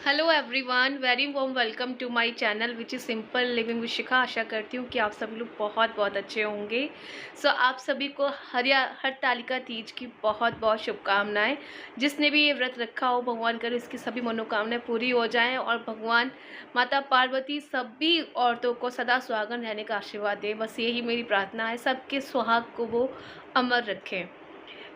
Hello everyone, very warm welcome to my channel which is simple living with Shikha. आशा करती हूँ कि आप सभी लोग बहुत बहुत अच्छे होंगे। आप सभी को हरतालिका तीज की बहुत बहुत शुभकामनाएं। जिसने भी ये व्रत रखा हो, भगवान करे इसकी सभी मनोकामनाएं पूरी हो जाएं और भगवान माता पार्वती सभी औरतों को सदा सुहागन रहने का आशीर्वाद दे। बस यही मेरी प्रार्थना है, सबके सुहाग को वो अमर रखें।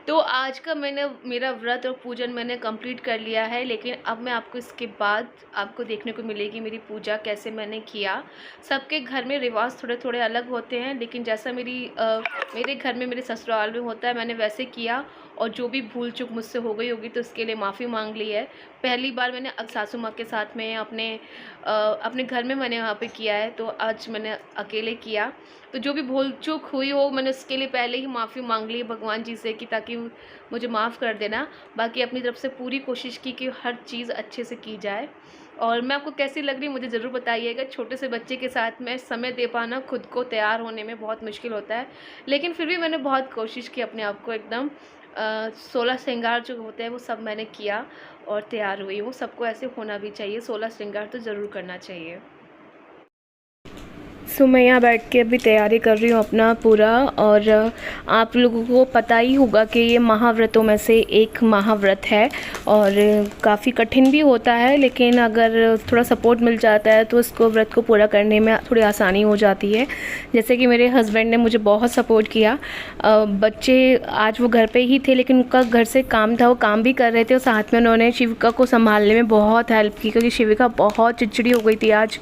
तो आज का मेरा व्रत और पूजन मैंने कंप्लीट कर लिया है, लेकिन अब मैं आपको इसके बाद आपको देखने को मिलेगी मेरी पूजा कैसे मैंने किया। सबके घर में रिवाज थोड़े थोड़े अलग होते हैं, लेकिन जैसा मेरे घर में मेरे ससुराल में होता है मैंने वैसे किया। और जो भी भूल चूक मुझसे हो गई होगी तो उसके लिए माफ़ी मांग ली है। पहली बार मैंने सासू माँ के साथ में अपने घर में मैंने वहाँ पे किया है, तो आज मैंने अकेले किया। तो जो भी भूल चूक हुई हो मैंने उसके लिए पहले ही माफ़ी मांग ली भगवान जी से कि ताकि मुझे माफ़ कर देना। बाकी अपनी तरफ से पूरी कोशिश की कि हर चीज़ अच्छे से की जाए। और मैं आपको कैसी लग रही मुझे ज़रूर बताइएगा। छोटे से बच्चे के साथ में समय दे पाना खुद को तैयार होने में बहुत मुश्किल होता है, लेकिन फिर भी मैंने बहुत कोशिश की अपने आप को एकदम 16 श्रृंगार जो होते हैं वो सब मैंने किया और तैयार हुई हूँ। सबको ऐसे होना भी चाहिए, 16 श्रृंगार तो ज़रूर करना चाहिए। मैं यहाँ बैठ के अभी तैयारी कर रही हूँ अपना पूरा। और आप लोगों को पता ही होगा कि ये महाव्रतों में से एक महाव्रत है और काफ़ी कठिन भी होता है, लेकिन अगर थोड़ा सपोर्ट मिल जाता है तो इसको व्रत को पूरा करने में थोड़ी आसानी हो जाती है। जैसे कि मेरे हस्बैंड ने मुझे बहुत सपोर्ट किया। बच्चे आज वो घर पे ही थे, लेकिन उनका घर से काम था, वो काम भी कर रहे थे और साथ में उन्होंने शिविका को संभालने में बहुत हेल्प की, क्योंकि शिविका बहुत चिड़चिड़ी हो गई थी। आज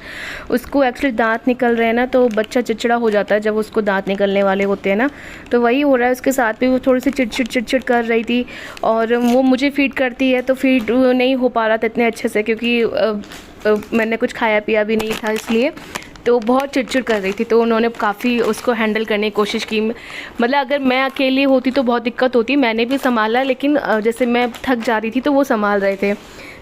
उसको एक्चुअली दांत निकल रहे हैं ना, तो बच्चा चिड़चिड़ा हो जाता है जब उसको दांत निकलने वाले होते हैं ना, तो वही हो रहा है उसके साथ भी। वो थोड़ी सी चिड़चिड़ कर रही थी और वो मुझे फीड करती है तो फीड नहीं हो पा रहा था इतने अच्छे से, क्योंकि मैंने कुछ खाया पिया भी नहीं था, इसलिए तो बहुत चिड़चिड़ कर रही थी। तो उन्होंने काफ़ी उसको हैंडल करने की कोशिश की। मतलब अगर मैं अकेली होती तो बहुत दिक्कत होती, मैंने भी संभाला, लेकिन जैसे मैं थक जा रही थी तो वो संभाल रहे थे।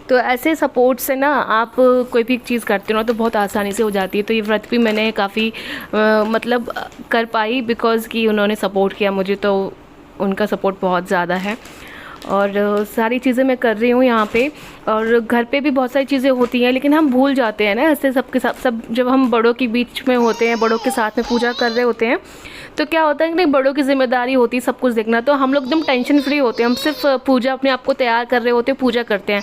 तो ऐसे सपोर्ट से ना आप कोई भी चीज़ करते हो ना तो बहुत आसानी से हो जाती है। तो ये व्रत भी मैंने काफ़ी मतलब कर पाई बिकॉज़ कि उन्होंने सपोर्ट किया मुझे, तो उनका सपोर्ट बहुत ज़्यादा है। और सारी चीज़ें मैं कर रही हूँ यहाँ पे। और घर पे भी बहुत सारी चीज़ें होती हैं, लेकिन हम भूल जाते हैं ना ऐसे सबके साथ। सब जब हम बड़ों के बीच में होते हैं, बड़ों के साथ में पूजा कर रहे होते हैं, तो क्या होता है कि नहीं, बड़ों की जिम्मेदारी होती है सब कुछ देखना, तो हम लोग एकदम टेंशन फ्री होते हैं। हम सिर्फ पूजा अपने आप को तैयार कर रहे होते हैं, पूजा करते हैं।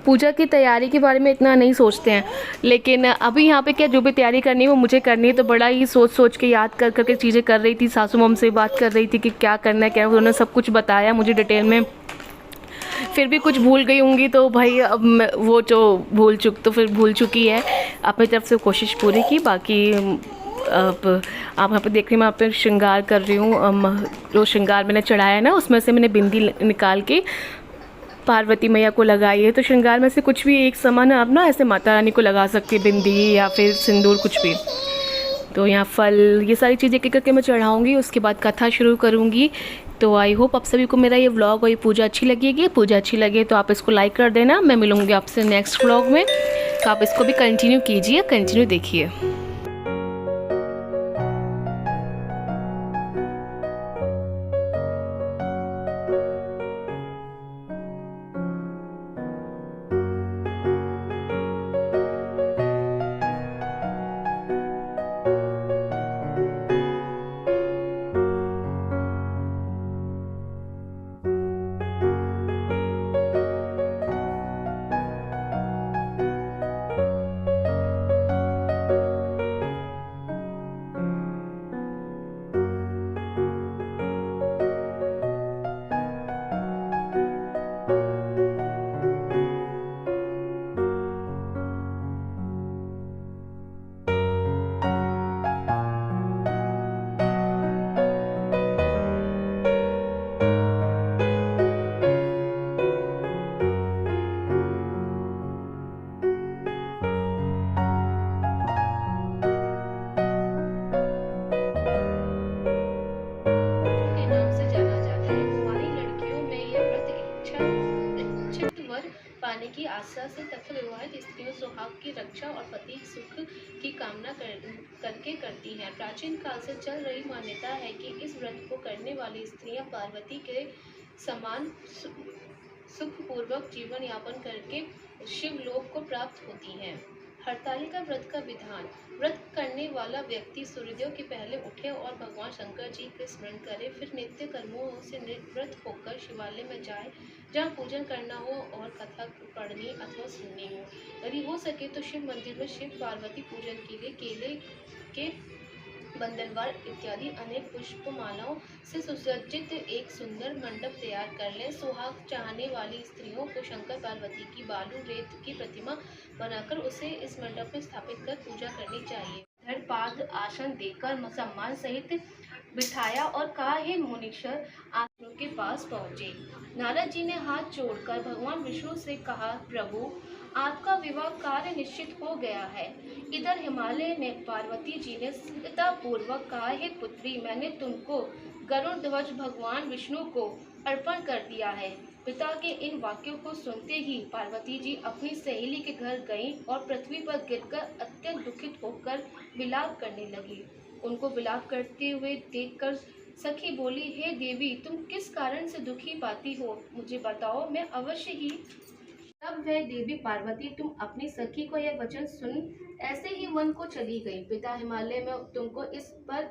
पूजा की तैयारी के बारे में इतना नहीं सोचते हैं। लेकिन अभी यहाँ पे क्या जो भी तैयारी करनी है वो मुझे करनी है, तो बड़ा ही सोच सोच के याद कर करके चीज़ें कर रही थी। सासू मम से बात कर रही थी कि क्या करना है क्या। उन्होंने सब कुछ बताया मुझे डिटेल में। फिर भी कुछ भूल गई होंगी तो भाई अब वो जो भूल चुक तो फिर भूल चुकी है। अपनी तरफ से कोशिश पूरी की। बाकी अब आप यहाँ पे देख रही मैं यहाँ पे श्रृंगार कर रही हूँ। जो श्रृंगार मैंने चढ़ाया है ना, उसमें से मैंने बिंदी निकाल के पार्वती मैया को लगाई है। तो श्रृंगार में से कुछ भी एक समान आप ना ऐसे माता रानी को लगा सकती है, बिंदी या फिर सिंदूर कुछ भी। तो यहाँ फल ये सारी चीज़ें एक करके मैं चढ़ाऊँगी, उसके बाद कथा शुरू करूँगी। तो आई होप आप सभी को मेरा ये व्लॉग और ये पूजा अच्छी लगेगी। पूजा अच्छी लगे तो आप इसको लाइक कर देना। मैं मिलूँगी आपसे नेक्स्ट व्लॉग में, तो आप इसको भी कंटिन्यू कीजिए, कंटिन्यू देखिए। पाने की आशा से तथा विवाहित स्त्रियों सुहाग की रक्षा और पति सुख की कामना करके करती हैं। प्राचीन काल से चल रही मान्यता है कि इस व्रत को करने वाली स्त्रियां पार्वती के समान सुखपूर्वक जीवन यापन करके शिवलोक को प्राप्त होती हैं। हरतालिका व्रत का विधान। व्रत करने वाला व्यक्ति सूर्योदय के पहले उठे और भगवान शंकर जी के स्मरण करे, फिर नित्य कर्मों से निवृत्त होकर शिवालय में जाए जहाँ पूजन करना हो और कथा पढ़नी अथवा सुननी हो। यदि हो सके तो शिव मंदिर में शिव पार्वती पूजन के लिए केले के बंदरवार इत्यादि अनेक पुष्पमालाओं से सुसज्जित एक सुंदर मंडप तैयार कर लें। सुहाग चाहने वाली स्त्रियों को शंकर पार्वती की बालू रेत की प्रतिमा बनाकर उसे इस मंडप में स्थापित कर पूजा करनी चाहिए। धड़ पाद आसन देकर सम्मान सहित बिठाया और कहा, हे मुनीश्वर, आप के पास पहुँचे। नारद जी ने हाथ जोड़कर भगवान विष्णु से कहा, प्रभु, आपका विवाह कार्य निश्चित हो गया है। इधर हिमालय में पार्वती जी ने पूर्वक कहा, हे पुत्री, मैंने तुमको गरुड़ ध्वज भगवान विष्णु को अर्पण कर दिया है। पिता के इन वाक्यों को सुनते ही पार्वती जी अपनी सहेली के घर गईं और पृथ्वी पर गिरकर अत्यंत दुखित होकर विलाप करने लगी। उनको विलाप करते हुए देखकर सखी बोली, हे देवी, तुम किस कारण से दुखी पाती हो, मुझे बताओ, मैं अवश्य ही। तब वह देवी पार्वती तुम अपनी सखी को यह वचन सुन ऐसे ही वन को चली गई। पिता हिमालय में तुमको इस पर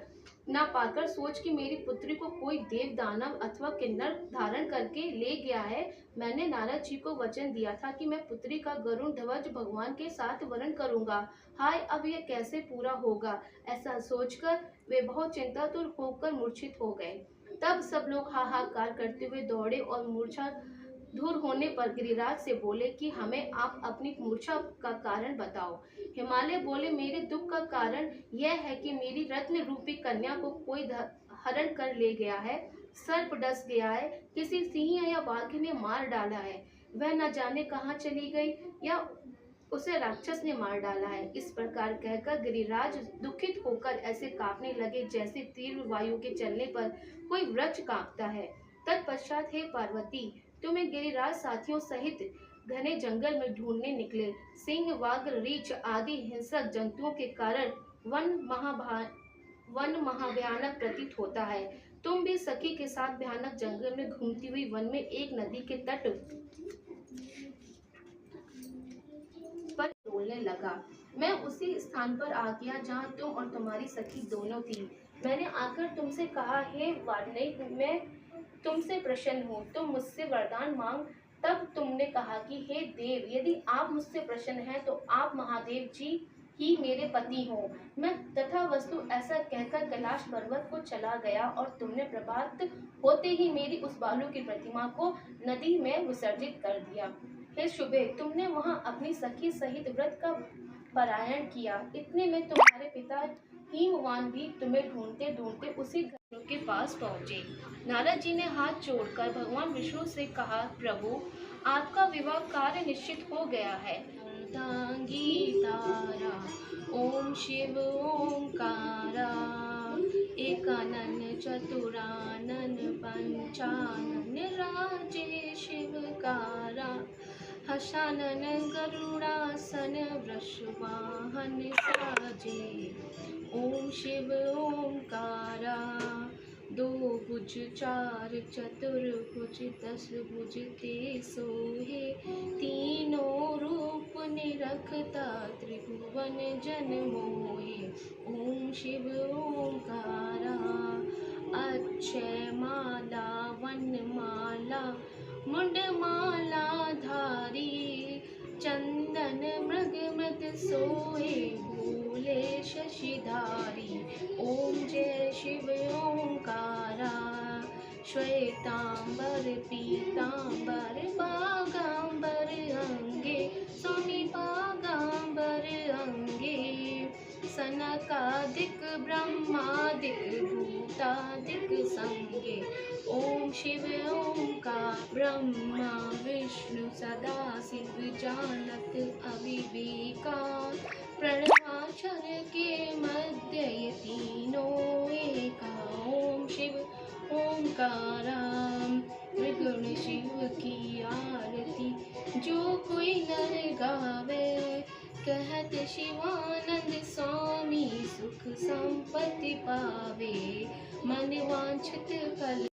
न पाकर सोच कि मेरी पुत्री को कोई देव दानव अथवा किन्नर धारण करके ले गया है। मैंने नारद जी को वचन दिया था कि मैं पुत्री का गरुड़ ध्वज भगवान के साथ वरण करूंगा। हाय, अब यह कैसे पूरा होगा। ऐसा सोचकर वे बहुत चिंतातुर होकर मूर्छित हो गए। तब सब लोग हाहाकार करते हुए दौड़े और मूर्छा दूर होने पर गिरिराज से बोले कि हमें आप अपनी मूर्छा का कारण बताओ। हिमालय बोले, मेरे दुख का कारण यह है कि मेरी रत्न रूपी कन्या को कोई हरण कर ले गया है, सर्प डस गया है, किसी सिंह या बाघ ने मार डाला है, वह न जाने कहाँ चली गई या उसे राक्षस ने मार डाला है। इस प्रकार कहकर गिरिराज दुखित होकर ऐसे कांपने लगे जैसे तीव्र वायु के चलने पर कोई वृक्ष कांपता है। तत्पश्चात हे पार्वती, तुम्हें गिरिराज साथियों सहित घने जंगल में ढूंढने निकले। सिंह, वाघ, रीछ आदि हिंसक जंतुओं के कारण वन महाभयानक प्रतीत होता है। तुम भी सखी के साथ भयानक जंगल में घूमती हुई वन में एक नदी के तट पर डोलने लगा। मैं उसी स्थान पर आ गया जहाँ तुम और तुम्हारी सखी दोनों थी। मैंने आकर तुमसे कहा, हे वाल्मीकि, मैं तुमसे प्रसन्न हूँ, तुम मुझसे वरदान मांग। तब तुमने कहा कि हे देव, यदि आप मुझसे प्रसन्न हैं तो आप महादेव जी ही मेरे पति हो। मैं तथा वस्तु ऐसा कहकर कैलाश पर्वत को चला गया और तुमने प्रभात होते ही मेरी उस बालू की प्रतिमा को नदी में विसर्जित कर दिया। हे शुभे, तुमने वहाँ अपनी सखी सहित व्रत का पारायण किया। इतने में तुम्हारे पिता हिमवान भी तुम्हें ढूंढते ढूंढते उसी घर के पास पहुँचे। नारद जी ने हाथ जोड़कर भगवान विष्णु से कहा, प्रभु, आपका विवाह कार्य निश्चित हो गया है। तारा ओम शिव ओंकारा, एकानन चतुरानन पंचानन राजे शिवकारा, हसानन गरुड़ासन वृषवाहन साजे। ओम शिव ओंकारा, दो भुज चार चतुर्भुज दस भुज ते सोहे, तीनों रूप निरखता त्रिभुवन जन मोहे। ओम शिव ओंकारा, अक्षय माला वन माला मुंड माला धारी, चंदन मृग मृत सोहे भूले शशिधारी। ओम जय शिव ओंकारा, श्वेतांबर पीतांबर बागांबर अंगे, स्वामी बागांबर अंगे, सनकादिक ब्रह्मादिक भूतादिक संगे। ओम शिव ओंकार, ब्रह्मा विष्णु सदा शिव जानत अविवेका, प्रणवाक्षर के मध्य ये तीनों एका। ओम शिव ओंकारा, त्रिगुण शिव की आरती जो कोई नर गावे, कहत शिवानंद स्वामी सुख संपत्ति पावे, मन वांछित फल